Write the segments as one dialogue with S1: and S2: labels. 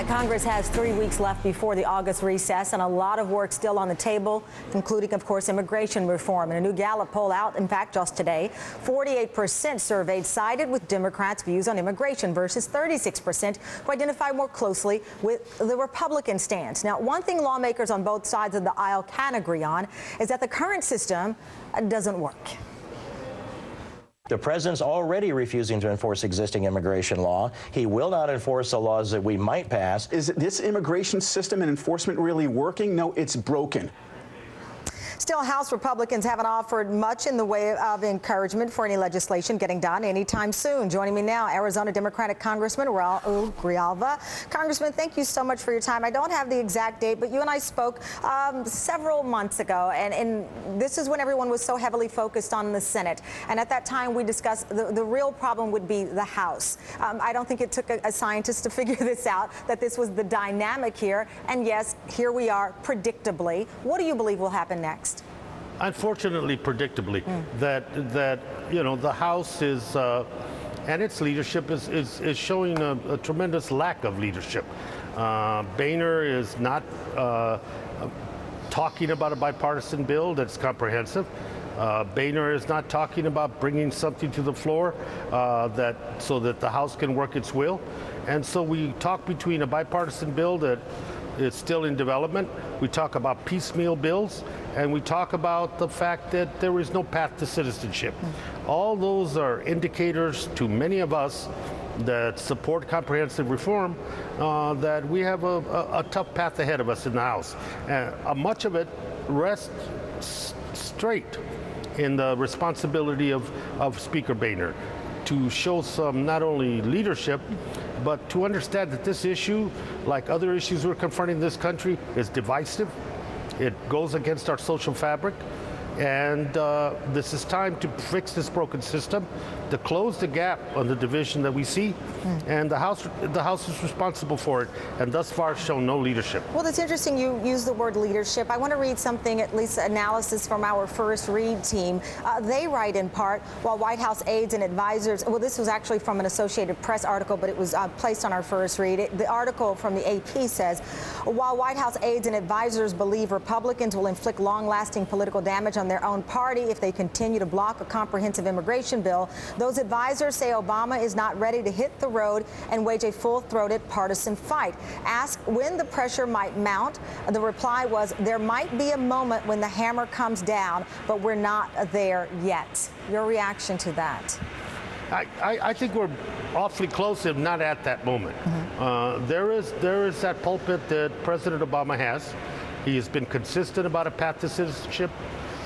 S1: back. Congress has 3 weeks left before the August recess, and a lot of work still on the table, including, of course, immigration reform. And a new Gallup poll out, in fact, just today, 48% surveyed sided with Democrats' views on immigration versus 36% who identify more closely with the Republican stance. Now, one thing lawmakers on both sides of the aisle can agree on is that the current system doesn't work.
S2: The president's already refusing to enforce existing immigration law. He will not enforce the laws that we might pass.
S3: Is this immigration system and enforcement really working? No, it's broken.
S1: Still, House Republicans haven't offered much in the way of encouragement for any legislation getting done anytime soon. Joining me now, Arizona Democratic Congressman Raul Grijalva. Congressman, thank you so much for your time. I don't have the exact date, but you and I spoke several months ago, and this is when everyone was so heavily focused on the Senate. And at that time, we discussed the real problem would be the House. I don't think it took a scientist to figure this out, that this was the dynamic here. And yes, here we are, predictably. What do you believe will happen next?
S4: Unfortunately, predictably, that you know, the House is and its leadership is showing a tremendous lack of leadership. Boehner is not talking about a bipartisan bill that's comprehensive. Boehner is not talking about bringing something to the floor so that the House can work its will. And so we talk between a bipartisan bill that is still in development. We talk about piecemeal bills, and we talk about the fact that there is no path to citizenship. All those are indicators to many of us that support comprehensive reform that we have a tough path ahead of us in the House. And much of it rests straight in the responsibility of Speaker Boehner to show some not only leadership, but to understand that this issue, like other issues we're confronting in this country, is divisive. It goes against our social fabric. And this is time to fix this broken system, to close the gap on the division that we see. And the House is responsible for it, and thus far shown no leadership.
S1: Well, it's interesting you use the word leadership. I want to read something, at least analysis from our first read team. They write in part, while White House aides and advisors, well, this was actually from an Associated Press article, but it was placed on our first read. The article from the AP says, while White House aides and advisors believe Republicans will inflict long-lasting political damage on their own party if they continue to block a comprehensive immigration bill, those advisors say Obama is not ready to hit the road and wage a full-throated partisan fight. Asked when the pressure might mount, the reply was, there might be a moment when the hammer comes down, but we're not there yet. Your reaction to that?
S4: I think we're awfully close, if not at that moment. There is that pulpit that President Obama has. He has been consistent about a path to citizenship,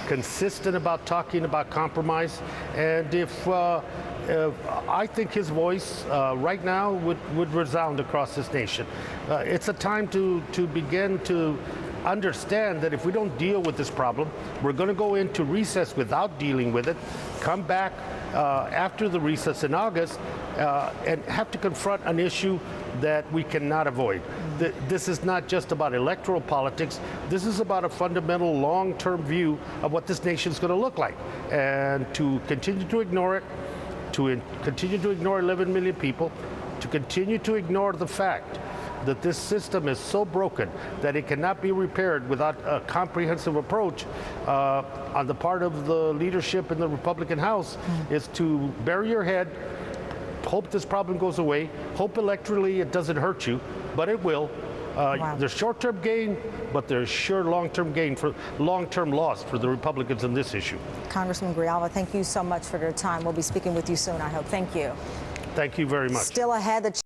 S4: consistent about talking about compromise, and if I think his voice right now would resound across this nation. It's a time to begin to understand that if we don't deal with this problem, we're going to go into recess without dealing with it, come back after the recess in August and have to confront an issue that we cannot avoid. This is not just about electoral politics. This is about a fundamental long-term view of what this nation is going to look like. And to continue to ignore it, to continue to ignore 11 million people, to continue to ignore the fact that this system is so broken that it cannot be repaired without a comprehensive approach on the part of the leadership in the Republican House is to bury your head, hope this problem goes away, hope electorally it doesn't hurt you, but it will. Wow. There's short-term gain, but there's sure long-term gain for long-term loss for the Republicans in this issue.
S1: Congressman Grijalva, thank you so much for your time. We'll be speaking with you soon, I hope. Thank you.
S4: Thank you very much.
S1: Still ahead, the